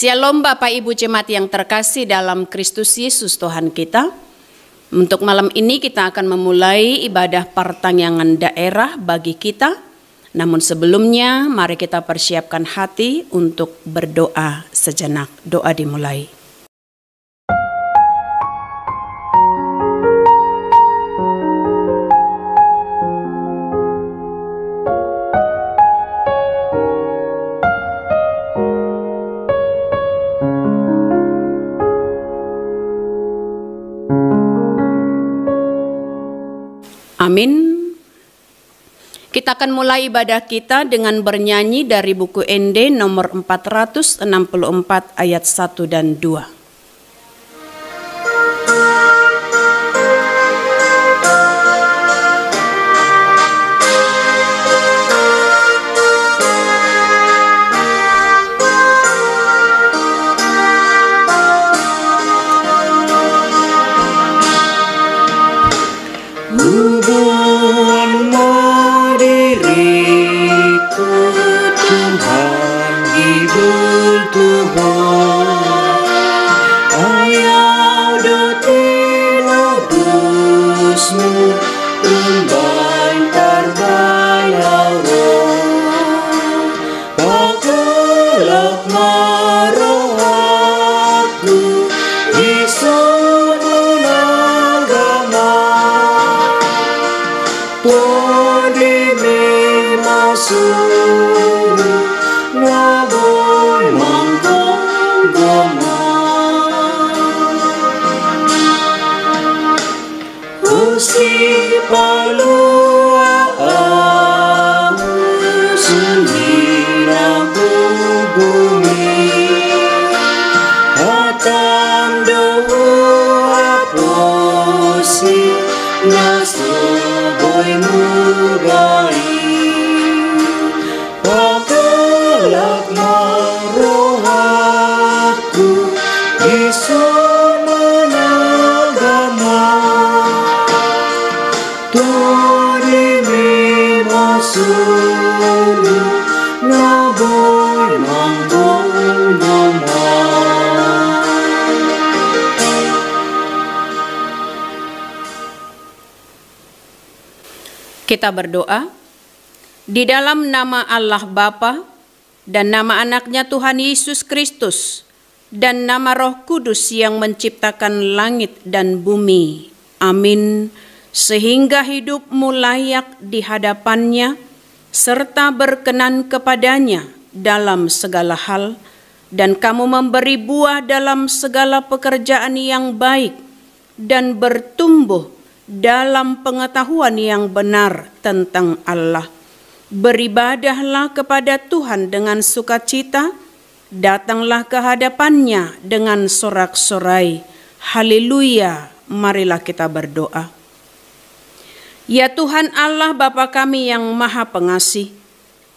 Shalom Bapak Ibu Jemaat yang terkasih dalam Kristus Yesus Tuhan kita. Untuk malam ini kita akan memulai ibadah pertanyaan daerah bagi kita. Namun sebelumnya mari kita persiapkan hati untuk berdoa sejenak. Doa dimulai. Amin. Kita akan mulai ibadah kita dengan bernyanyi dari buku ND nomor 464 ayat 1 dan 2. Kita berdoa. Di dalam nama Allah Bapa dan nama anaknya Tuhan Yesus Kristus dan nama Roh Kudus yang menciptakan langit dan bumi. Amin. Sehingga hidupmu layak di hadapannya serta berkenan kepadanya dalam segala hal, dan kamu memberi buah dalam segala pekerjaan yang baik dan bertumbuh dalam pengetahuan yang benar tentang Allah. Beribadahlah kepada Tuhan dengan sukacita, datanglah ke hadapannya dengan sorak-sorai. Haleluya, marilah kita berdoa. Ya Tuhan Allah Bapa kami yang Maha Pengasih,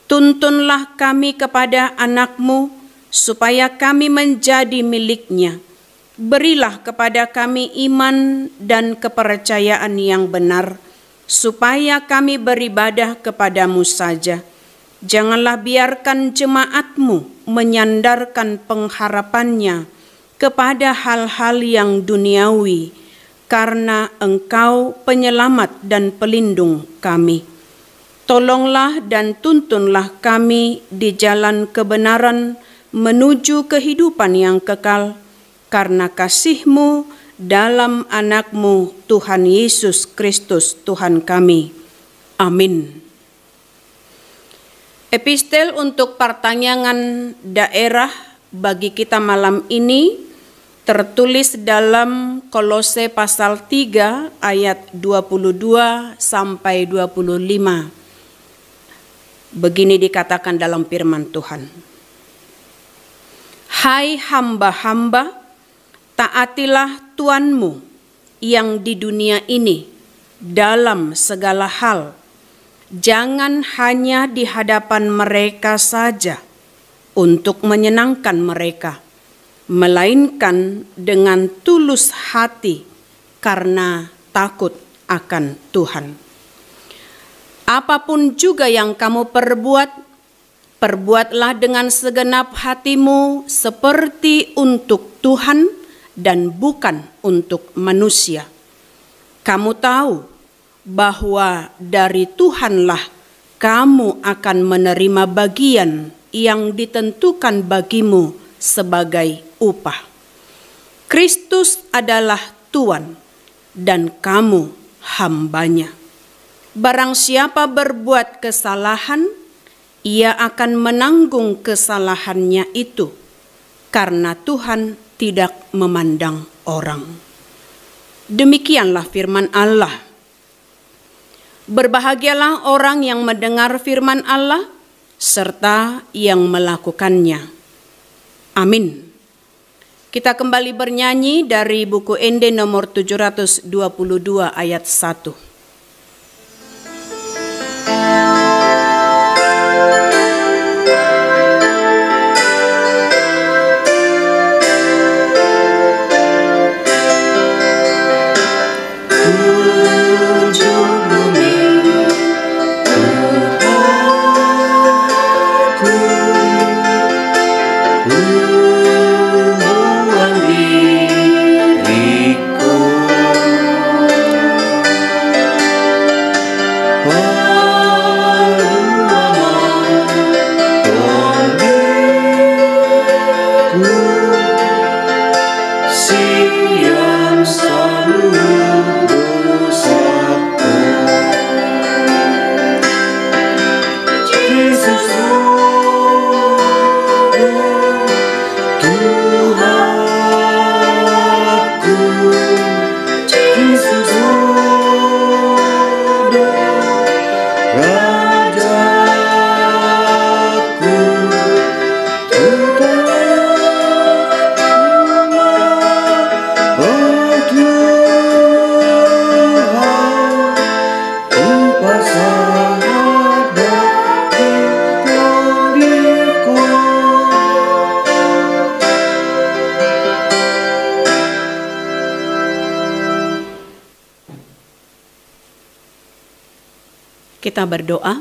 tuntunlah kami kepada anak-Mu supaya kami menjadi milik-Nya. Berilah kepada kami iman dan kepercayaan yang benar, supaya kami beribadah kepadamu saja. Janganlah biarkan jemaat-Mu menyandarkan pengharapannya kepada hal-hal yang duniawi, karena Engkau penyelamat dan pelindung kami. Tolonglah dan tuntunlah kami di jalan kebenaran menuju kehidupan yang kekal, karena kasih-Mu dalam anak-Mu Tuhan Yesus Kristus Tuhan kami. Amin. Epistel untuk pertanyaan daerah bagi kita malam ini tertulis dalam Kolose pasal 3 ayat 22 sampai 25. Begini dikatakan dalam firman Tuhan. Hai hamba-hamba, taatilah Tuanmu yang di dunia ini dalam segala hal. Jangan hanya di hadapan mereka saja untuk menyenangkan mereka, melainkan dengan tulus hati karena takut akan Tuhan. Apapun juga yang kamu perbuat, Perbuatlah dengan segenap hatimu seperti untuk Tuhan dan bukan untuk manusia. Kamu tahu bahwa dari Tuhanlah kamu akan menerima bagian yang ditentukan bagimu sebagai upah. Kristus adalah Tuhan dan kamu hambanya. Barang siapa berbuat kesalahan, ia akan menanggung kesalahannya itu, karena Tuhan tidak memandang orang. Demikianlah firman Allah. Berbahagialah orang yang mendengar firman Allah, serta yang melakukannya. Amin. Kita kembali bernyanyi dari buku Ende nomor 722 ayat 1. Kita berdoa.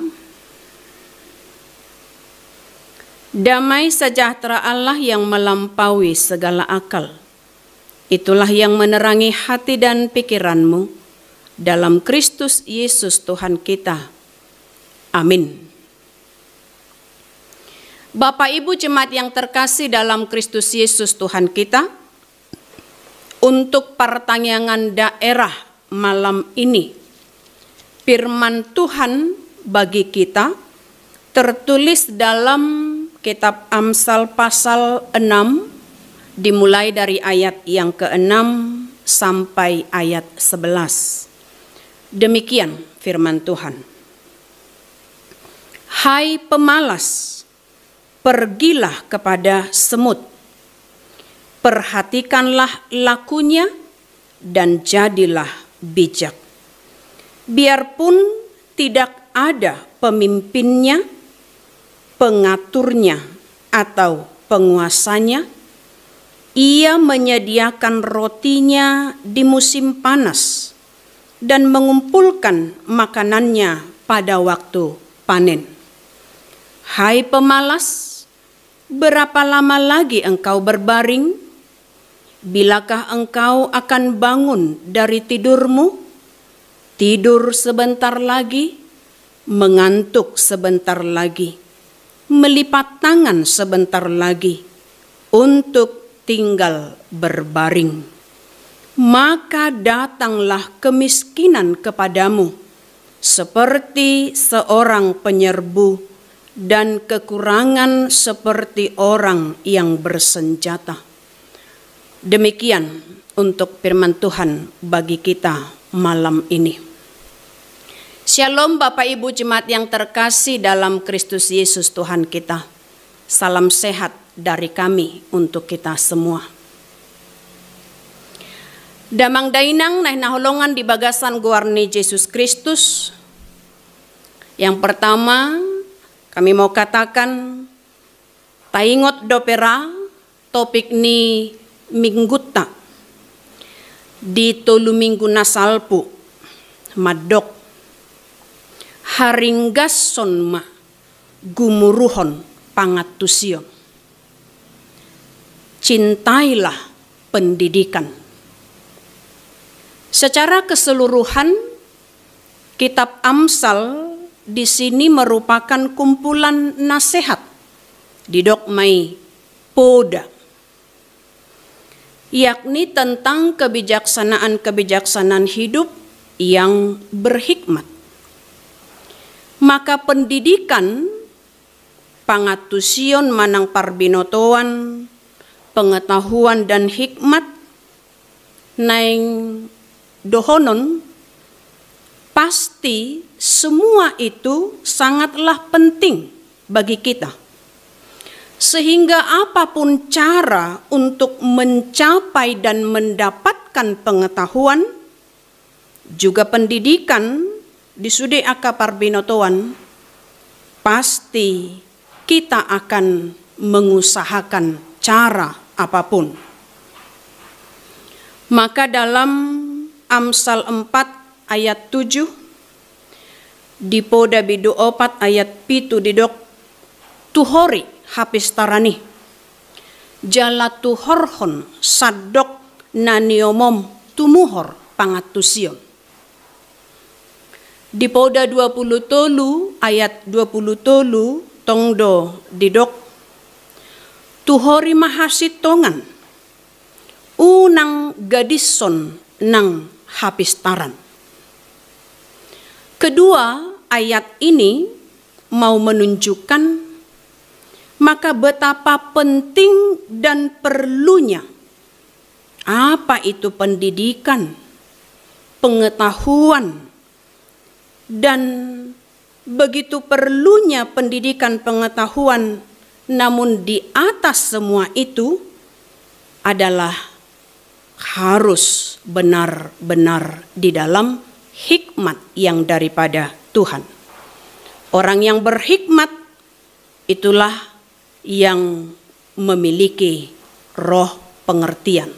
Damai sejahtera Allah yang melampaui segala akal, itulah yang menerangi hati dan pikiranmu dalam Kristus Yesus Tuhan kita. Amin. Bapak Ibu jemaat yang terkasih dalam Kristus Yesus Tuhan kita, untuk pertanyaan daerah malam ini, firman Tuhan bagi kita tertulis dalam kitab Amsal pasal 6 dimulai dari ayat yang ke-6 sampai ayat 11. Demikian firman Tuhan. Hai pemalas, pergilah kepada semut, perhatikanlah lakunya dan jadilah bijak. Biarpun tidak ada pemimpinnya, pengaturnya, atau penguasanya, ia menyediakan rotinya di musim panas dan mengumpulkan makanannya pada waktu panen. Hai pemalas, berapa lama lagi engkau berbaring? Bilakah engkau akan bangun dari tidurmu? Tidur sebentar lagi, mengantuk sebentar lagi, melipat tangan sebentar lagi, untuk tinggal berbaring. Maka datanglah kemiskinan kepadamu, seperti seorang penyerbu, dan kekurangan seperti orang yang bersenjata. Demikian untuk firman Tuhan bagi kita malam ini. Shalom Bapak Ibu jemaat yang terkasih dalam Kristus Yesus Tuhan kita. Salam sehat dari kami untuk kita semua. Damang dainang nah naholongan di bagasan guarni Yesus Kristus. Yang pertama kami mau katakan taingot dopera topik ni mingguta di tolu minggu nasalpu madok haringgas sonma gumuruhon pangatusion. Cintailah pendidikan. Secara keseluruhan, kitab Amsal di sini merupakan kumpulan nasihat didokmai poda, yakni tentang kebijaksanaan hidup yang berhikmat. Maka pendidikan pangatusion manang parbinotoan, pengetahuan dan hikmat naing dohonon, pasti semua itu sangatlah penting bagi kita. Sehingga apapun cara untuk mencapai dan mendapatkan pengetahuan, juga pendidikan di Sude Aka Parbinotoan, pasti kita akan mengusahakan cara apapun. Maka dalam Amsal 4 ayat 7, di poda bidu 4 ayat 7 didok tuhori hapistarani, jala tuhorhon sadok naniomom tumuhor pangatusion. Di poda 20 tolu ayat 20 tolu tongdo didok tuhori mahasitongan unang gadison nang hapistaran. Kedua ayat ini mau menunjukkan maka betapa penting dan perlunya apa itu pendidikan, pengetahuan, dan begitu perlunya pendidikan pengetahuan, namun di atas semua itu adalah harus benar-benar di dalam hikmat yang daripada Tuhan. Orang yang berhikmat itulah yang memiliki roh pengertian,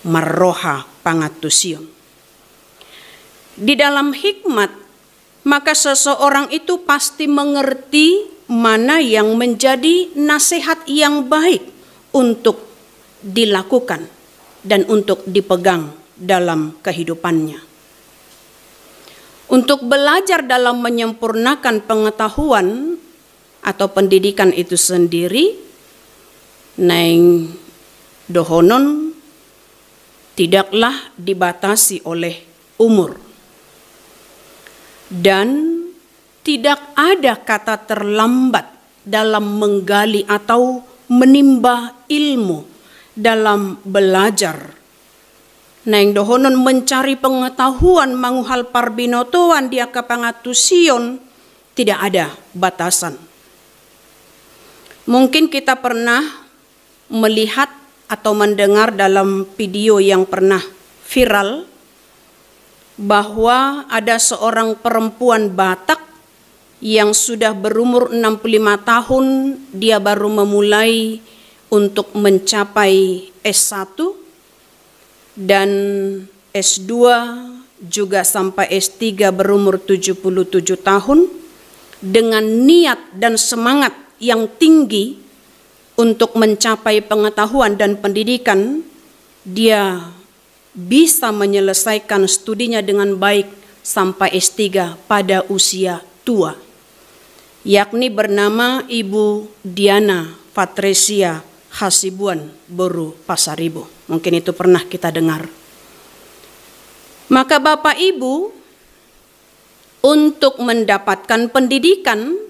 marroha pangatusion. Di dalam hikmat, maka seseorang itu pasti mengerti mana yang menjadi nasihat yang baik untuk dilakukan dan untuk dipegang dalam kehidupannya. Untuk belajar dalam menyempurnakan pengetahuan atau pendidikan itu sendiri, naing dohonon tidaklah dibatasi oleh umur. Dan tidak ada kata terlambat dalam menggali atau menimba ilmu dalam belajar. Naing dohonon mencari pengetahuan manguhal parbinotoan dia kapangatusion, tidak ada batasan. Mungkin kita pernah melihat atau mendengar dalam video yang pernah viral bahwa ada seorang perempuan Batak yang sudah berumur 65 tahun, dia baru memulai untuk mencapai S1 dan S2 juga sampai S3 berumur 77 tahun dengan niat dan semangat yang tinggi untuk mencapai pengetahuan dan pendidikan. Dia bisa menyelesaikan studinya dengan baik sampai S3 pada usia tua, yakni bernama Ibu Diana Patresia Hasibuan Boru Pasaribu. Mungkin itu pernah kita dengar. Maka Bapak Ibu, untuk mendapatkan pendidikan,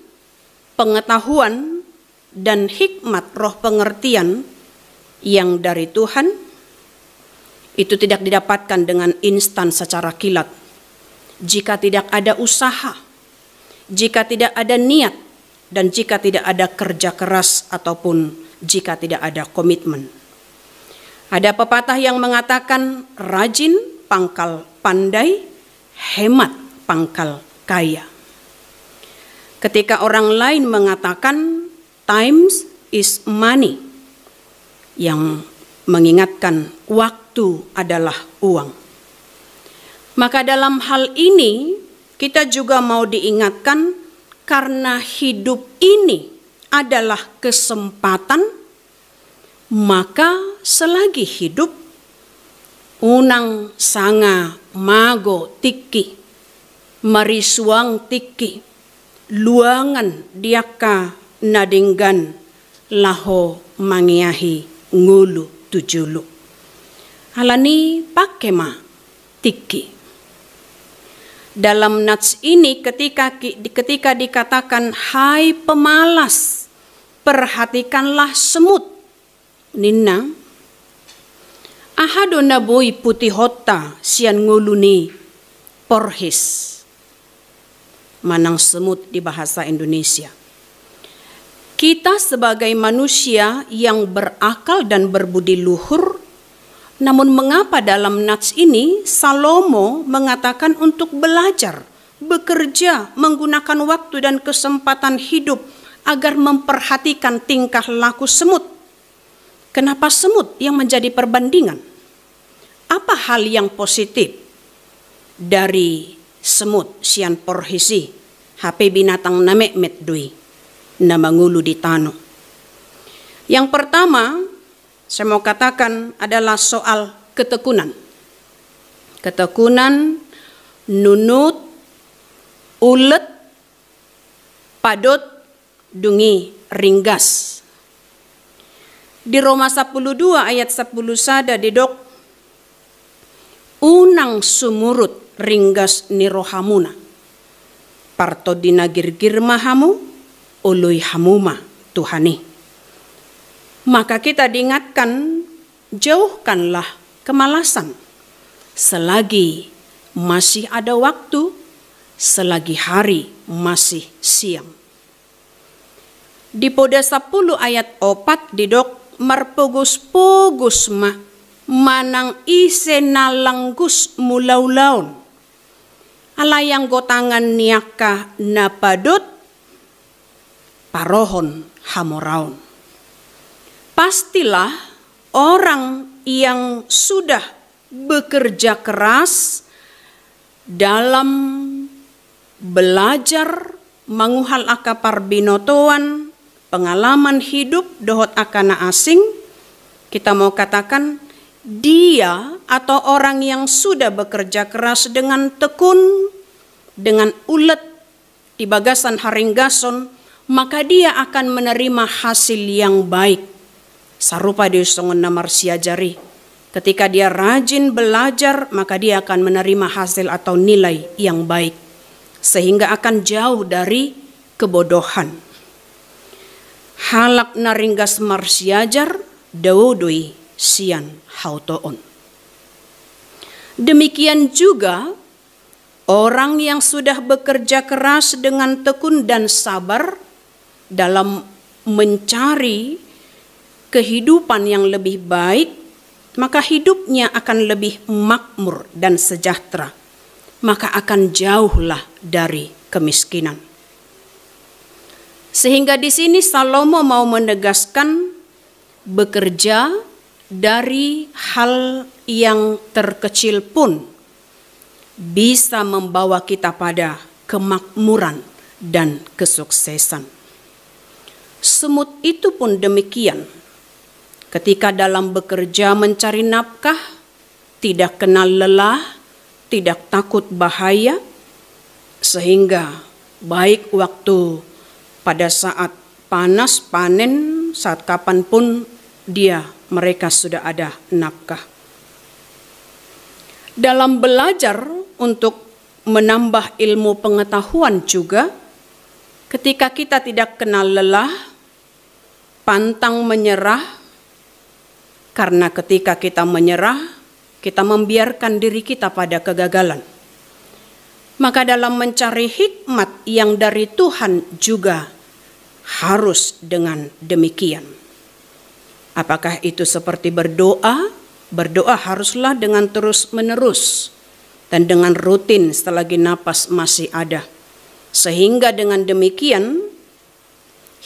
pengetahuan, dan hikmat roh pengertian yang dari Tuhan, itu tidak didapatkan dengan instan secara kilat. Jika tidak ada usaha, jika tidak ada niat, dan jika tidak ada kerja keras ataupun jika tidak ada komitmen. Ada pepatah yang mengatakan rajin pangkal pandai, hemat pangkal kaya. Ketika orang lain mengatakan time is money, yang mengingatkan waktu adalah uang. Maka dalam hal ini kita juga mau diingatkan karena hidup ini adalah kesempatan, maka selagi hidup, unang sanga mago tiki, marisuang tiki, luangan diaka nadinggan laho mangiahi ngulu tujulu. Alani pakema tiki. Dalam nats ini ketika dikatakan hai pemalas, perhatikanlah semut. Nina ahado naboi putih hota sian nguluni porhis. Manang semut di bahasa Indonesia. Kita sebagai manusia yang berakal dan berbudi luhur, namun mengapa dalam nats ini Salomo mengatakan untuk belajar, bekerja, menggunakan waktu dan kesempatan hidup agar memperhatikan tingkah laku semut? Kenapa semut yang menjadi perbandingan? Apa hal yang positif dari semut sian porhisi, HP binatang name metdui, nama ngulu di tano? Yang pertama, saya mau katakan adalah soal ketekunan. Ketekunan, nunut, ulet, padot, dungi, ringgas. Di Roma 12 ayat 10 sada didok, unang sumurut ringgas nirohamuna. Parto dinagirgir mahamu, ului hamuma Tuhani. Maka kita diingatkan, jauhkanlah kemalasan. Selagi masih ada waktu, selagi hari masih siang. Di Poda 10 ayat 4 didok, marpogus-pogus ma, manang ise nalanggus mulaulaun. Alayang gotangan niaka napadot, parohon hamoraun. Pastilah orang yang sudah bekerja keras dalam belajar manguhal akapar binotoan, pengalaman hidup dohot akana asing, kita mau katakan dia atau orang yang sudah bekerja keras dengan tekun, dengan ulet di bagasan haringgason, maka dia akan menerima hasil yang baik. Sarupa di songon namar siajari. Ketika dia rajin belajar, maka dia akan menerima hasil atau nilai yang baik. Sehingga akan jauh dari kebodohan. Halak naringgas marsiajar, dawodoi sian hautoon. Demikian juga orang yang sudah bekerja keras dengan tekun dan sabar dalam mencari kehidupan yang lebih baik, maka hidupnya akan lebih makmur dan sejahtera. Maka akan jauhlah dari kemiskinan. Sehingga di sini Salomo mau menegaskan bekerja dari hal yang terkecil pun bisa membawa kita pada kemakmuran dan kesuksesan. Semut itu pun demikian. Ketika dalam bekerja mencari nafkah, tidak kenal lelah, tidak takut bahaya, sehingga baik waktu pada saat panas, panen, saat kapanpun mereka sudah ada nafkah. Dalam belajar untuk menambah ilmu pengetahuan juga, ketika kita tidak kenal lelah, pantang menyerah, karena ketika kita menyerah, kita membiarkan diri kita pada kegagalan. Maka dalam mencari hikmat yang dari Tuhan juga harus dengan demikian. Apakah itu seperti berdoa? Berdoa haruslah dengan terus menerus dan dengan rutin selagi napas masih ada. Sehingga dengan demikian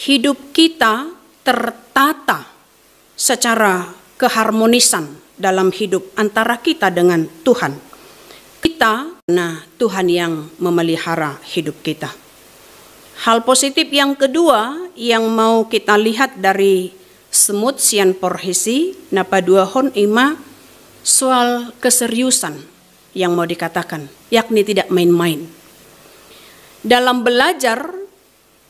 hidup kita tertata secara keharmonisan dalam hidup antara kita dengan Tuhan. Kita, nah Tuhan yang memelihara hidup kita. Hal positif yang kedua yang mau kita lihat dari semut sian porhisi napa dua hon ima soal keseriusan yang mau dikatakan, yakni tidak main-main. Dalam belajar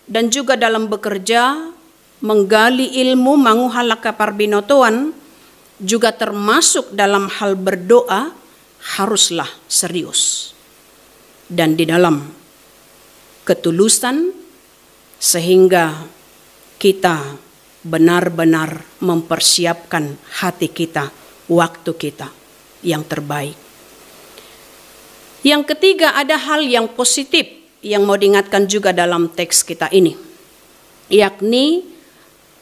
dan juga dalam bekerja, menggali ilmu manguhalaka parbinotoan, juga termasuk dalam hal berdoa, haruslah serius. Dan di dalam ketulusan, sehingga kita benar-benar mempersiapkan hati kita, waktu kita yang terbaik. Yang ketiga, ada hal yang positif yang mau diingatkan juga dalam teks kita ini, yakni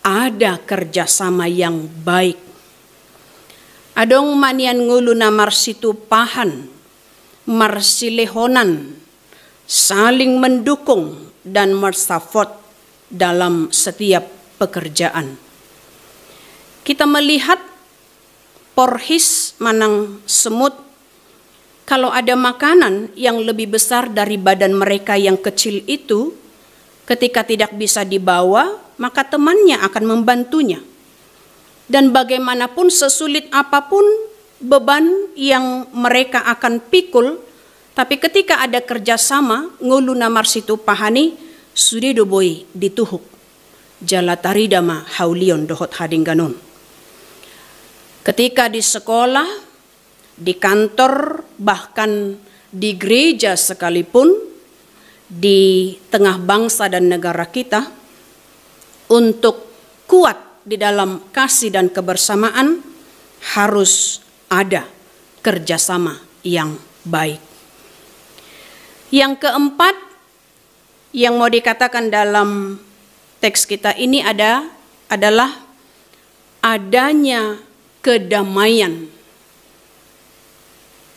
ada kerjasama yang baik. Adong manian nguluna marsitu pahan, marsilehonan, saling mendukung dan mersafot dalam setiap pekerjaan. Kita melihat porhis manang semut, kalau ada makanan yang lebih besar dari badan mereka yang kecil itu, ketika tidak bisa dibawa, maka temannya akan membantunya. Dan bagaimanapun sesulit apapun beban yang mereka akan pikul, tapi ketika ada kerjasama, nguluna marsitu pahani, sudah doboi dituhuk. Jalataridama haulion dohot hadingganon. Ketika di sekolah, di kantor, bahkan di gereja sekalipun, di tengah bangsa dan negara kita, untuk kuat di dalam kasih dan kebersamaan harus ada kerjasama yang baik. Yang keempat yang mau dikatakan dalam teks kita ini adalah adanya kedamaian.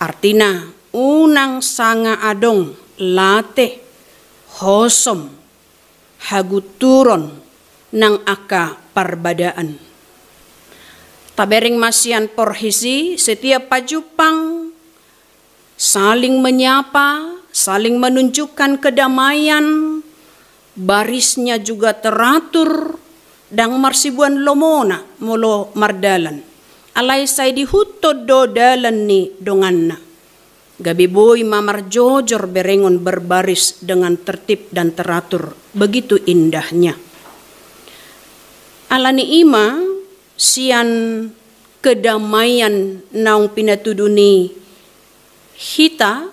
Artinya unang sanga adong late hosom haguturon nang aka parbadaan. Tabering masian porhisi, setiap pajupang saling menyapa, saling menunjukkan kedamaian, barisnya juga teratur, dang marsibuan lomona molo mardalan. Alay say dihutod do dalan ni donganna. Gabi boy mamarjojor berengon berbaris dengan tertib dan teratur. Begitu indahnya. Alani ima sian kedamaian naung pinatuduni hita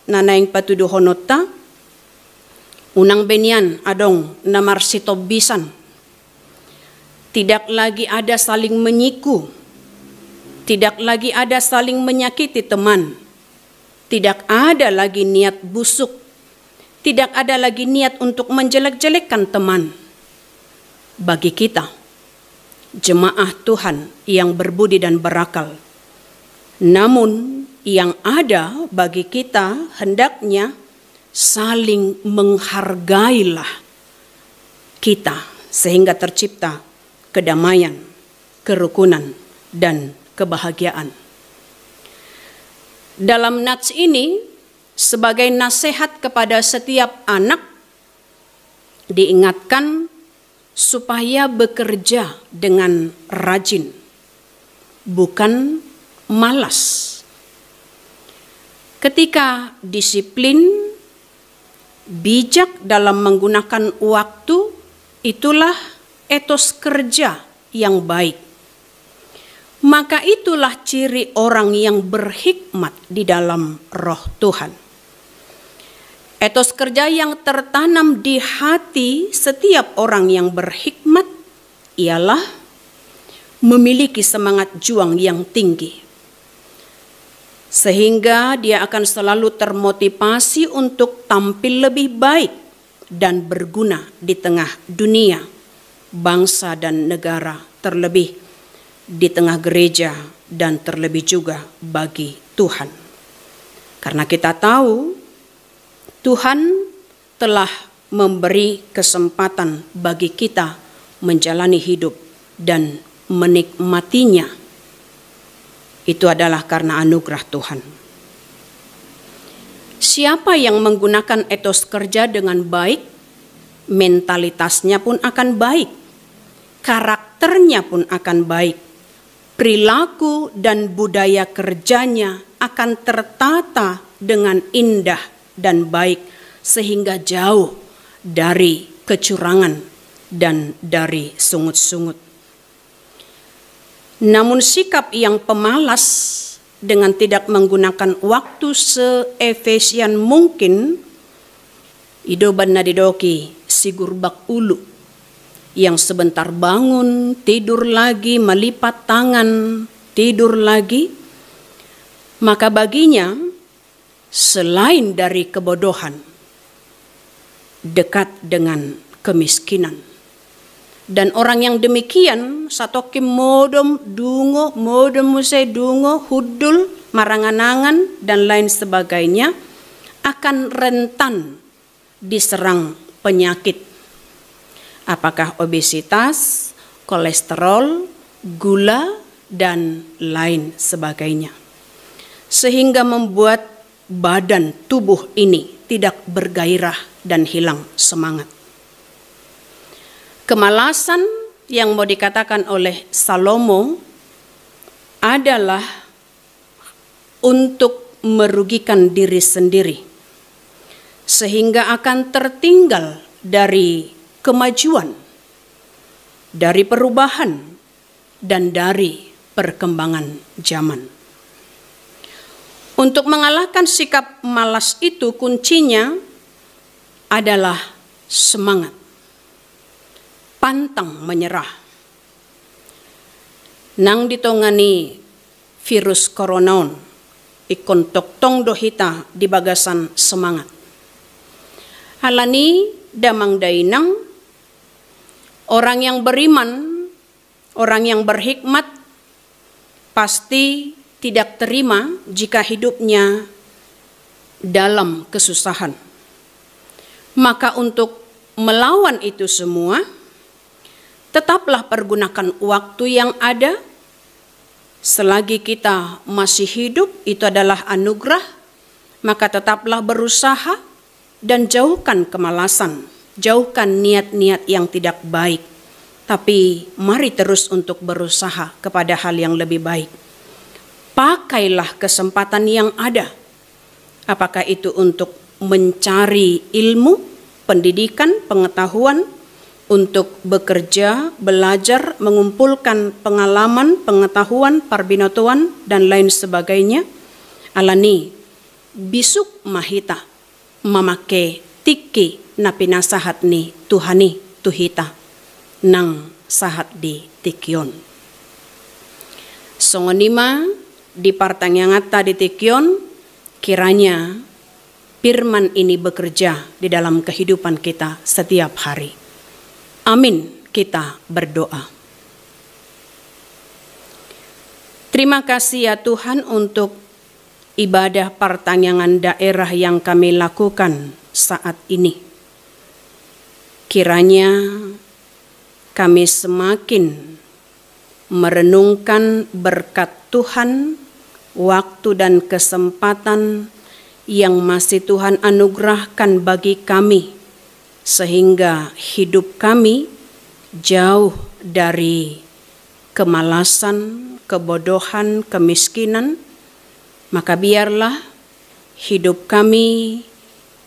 nanaing patudu honota unang benian adong namarsitobisan. Tidak lagi ada saling menyiku, tidak lagi ada saling menyakiti teman, tidak ada lagi niat busuk, tidak ada lagi niat untuk menjelek-jelekkan teman. Bagi kita, jemaah Tuhan yang berbudi dan berakal, namun yang ada bagi kita hendaknya saling menghargailah kita sehingga tercipta kedamaian, kerukunan, dan kebahagiaan. Dalam nats ini, sebagai nasihat kepada setiap anak, diingatkan supaya bekerja dengan rajin, bukan malas. Ketika disiplin, bijak dalam menggunakan waktu, itulah etos kerja yang baik. Maka itulah ciri orang yang berhikmat di dalam roh Tuhan. Etos kerja yang tertanam di hati setiap orang yang berhikmat ialah memiliki semangat juang yang tinggi. Sehingga dia akan selalu termotivasi untuk tampil lebih baik dan berguna di tengah dunia, bangsa dan negara, terlebih di tengah gereja dan terlebih juga bagi Tuhan. Karena kita tahu Tuhan telah memberi kesempatan bagi kita menjalani hidup dan menikmatinya. Itu adalah karena anugerah Tuhan. Siapa yang menggunakan etos kerja dengan baik, mentalitasnya pun akan baik, karakternya pun akan baik, perilaku dan budaya kerjanya akan tertata dengan indah dan baik, sehingga jauh dari kecurangan dan dari sungut-sungut. Namun sikap yang pemalas dengan tidak menggunakan waktu seefisien mungkin, idoban nadidoki sigurbak ulu, yang sebentar bangun, tidur lagi, melipat tangan, tidur lagi, maka baginya selain dari kebodohan, dekat dengan kemiskinan. Dan orang yang demikian, satokim modom dungo, modom musai dungo, hudul, maranganangan, dan lain sebagainya, akan rentan diserang penyakit. Apakah obesitas, kolesterol, gula, dan lain sebagainya. Sehingga membuat badan tubuh ini tidak bergairah dan hilang semangat. Kemalasan yang mau dikatakan oleh Salomo adalah untuk merugikan diri sendiri, sehingga akan tertinggal dari kemajuan, dari perubahan, dan dari perkembangan zaman. Untuk mengalahkan sikap malas itu, kuncinya adalah semangat, pantang menyerah. Nang ditongani virus koronaon, ikon toktong dohita di bagasan semangat. Halani damang dainang, orang yang beriman, orang yang berhikmat, pasti tidak terima jika hidupnya dalam kesusahan. Maka untuk melawan itu semua, tetaplah pergunakan waktu yang ada. Selagi kita masih hidup, itu adalah anugerah, maka tetaplah berusaha dan jauhkan kemalasan, jauhkan niat-niat yang tidak baik. Tapi mari terus untuk berusaha kepada hal yang lebih baik. Pakailah kesempatan yang ada. Apakah itu untuk mencari ilmu, pendidikan, pengetahuan, untuk bekerja, belajar, mengumpulkan pengalaman, pengetahuan, parbinotuan, dan lain sebagainya. Alani bisuk mahita mamake tiki napinasahat ni Tuhani tuhita nang sahat di tikyon. Songonima di partang yang ngata di tikyon, kiranya firman ini bekerja di dalam kehidupan kita setiap hari. Amin, kita berdoa. Terima kasih ya Tuhan untuk ibadah pertanyaan daerah yang kami lakukan saat ini. Kiranya kami semakin merenungkan berkat Tuhan, waktu dan kesempatan yang masih Tuhan anugerahkan bagi kami, sehingga hidup kami jauh dari kemalasan, kebodohan, kemiskinan. Maka biarlah hidup kami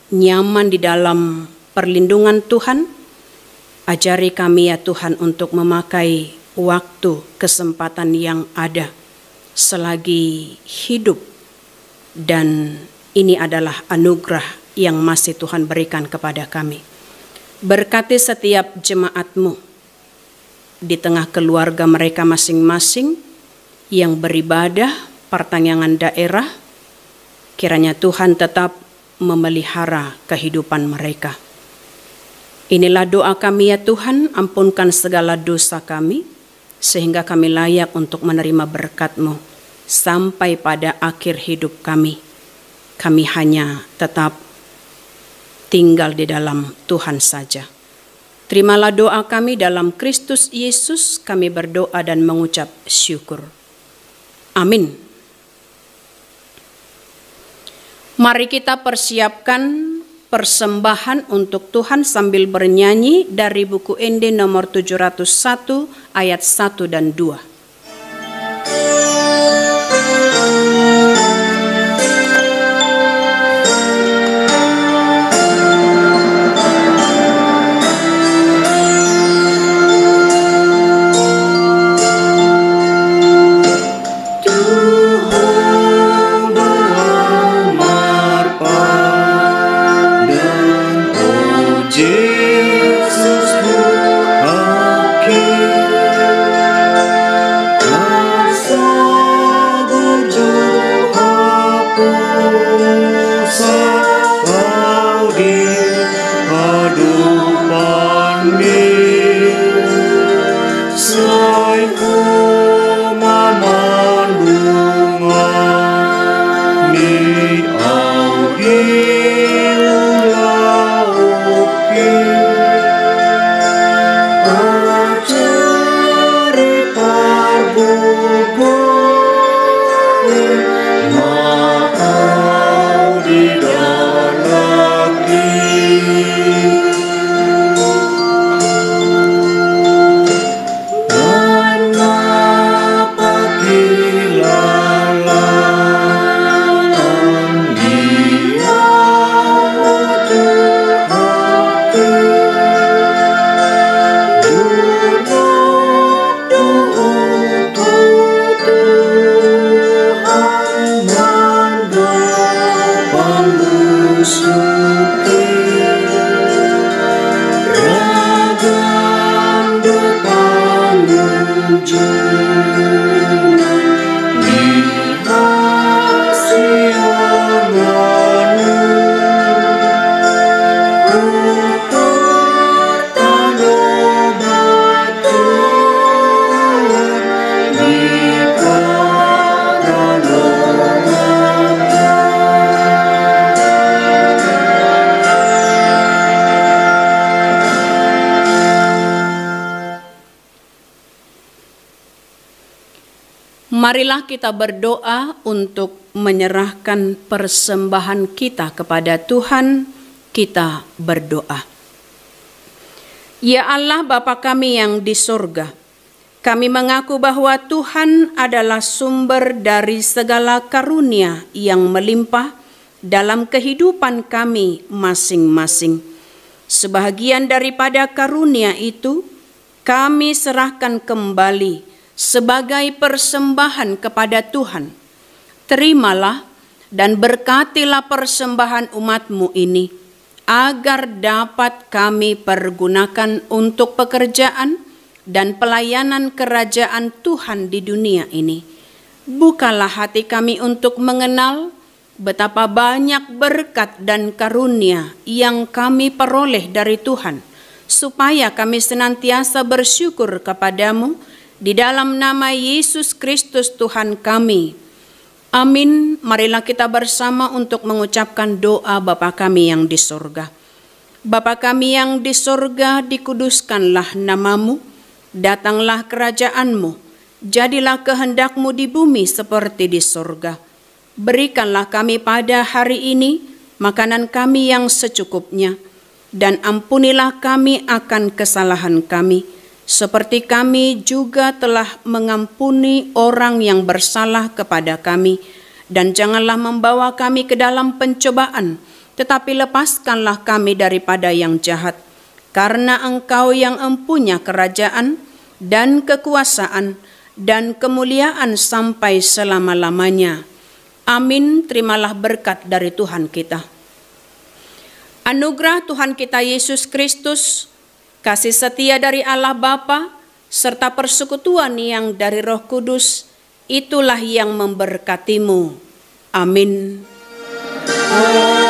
nyaman di dalam perlindungan Tuhan. Ajari kami ya Tuhan untuk memakai waktu, kesempatan yang ada selagi hidup. Dan ini adalah anugerah yang masih Tuhan berikan kepada kami. Berkati setiap jemaat-Mu di tengah keluarga mereka masing-masing yang beribadah pertanyaan daerah. Kiranya Tuhan tetap memelihara kehidupan mereka. Inilah doa kami ya Tuhan, ampunkan segala dosa kami, sehingga kami layak untuk menerima berkat-Mu sampai pada akhir hidup kami. Kami hanya tetap tinggal di dalam Tuhan saja. Terimalah doa kami dalam Kristus Yesus, kami berdoa dan mengucap syukur. Amin. Mari kita persiapkan persembahan untuk Tuhan sambil bernyanyi dari buku Ende nomor 701 ayat 1 dan 2. Marilah kita berdoa untuk menyerahkan persembahan kita kepada Tuhan. Kita berdoa. Ya Allah Bapa kami yang di surga, kami mengaku bahwa Tuhan adalah sumber dari segala karunia yang melimpah dalam kehidupan kami masing-masing. Sebahagian daripada karunia itu kami serahkan kembali sebagai persembahan kepada Tuhan. Terimalah dan berkatilah persembahan umat-Mu ini, agar dapat kami pergunakan untuk pekerjaan dan pelayanan kerajaan Tuhan di dunia ini. Bukalah hati kami untuk mengenal betapa banyak berkat dan karunia yang kami peroleh dari Tuhan, supaya kami senantiasa bersyukur kepadamu, di dalam nama Yesus Kristus Tuhan kami. Amin. Marilah kita bersama untuk mengucapkan doa Bapa kami yang di surga. Bapa kami yang di surga, dikuduskanlah nama-Mu, datanglah kerajaan-Mu, jadilah kehendak-Mu di bumi seperti di surga. Berikanlah kami pada hari ini makanan kami yang secukupnya, dan ampunilah kami akan kesalahan kami, seperti kami juga telah mengampuni orang yang bersalah kepada kami. Dan janganlah membawa kami ke dalam pencobaan, tetapi lepaskanlah kami daripada yang jahat. Karena Engkau yang empunya kerajaan dan kekuasaan dan kemuliaan sampai selama-lamanya. Amin. Terimalah berkat dari Tuhan kita. Anugerah Tuhan kita Yesus Kristus, kasih setia dari Allah Bapa, serta persekutuan yang dari Roh Kudus, itulah yang memberkatimu. Amin. Amin.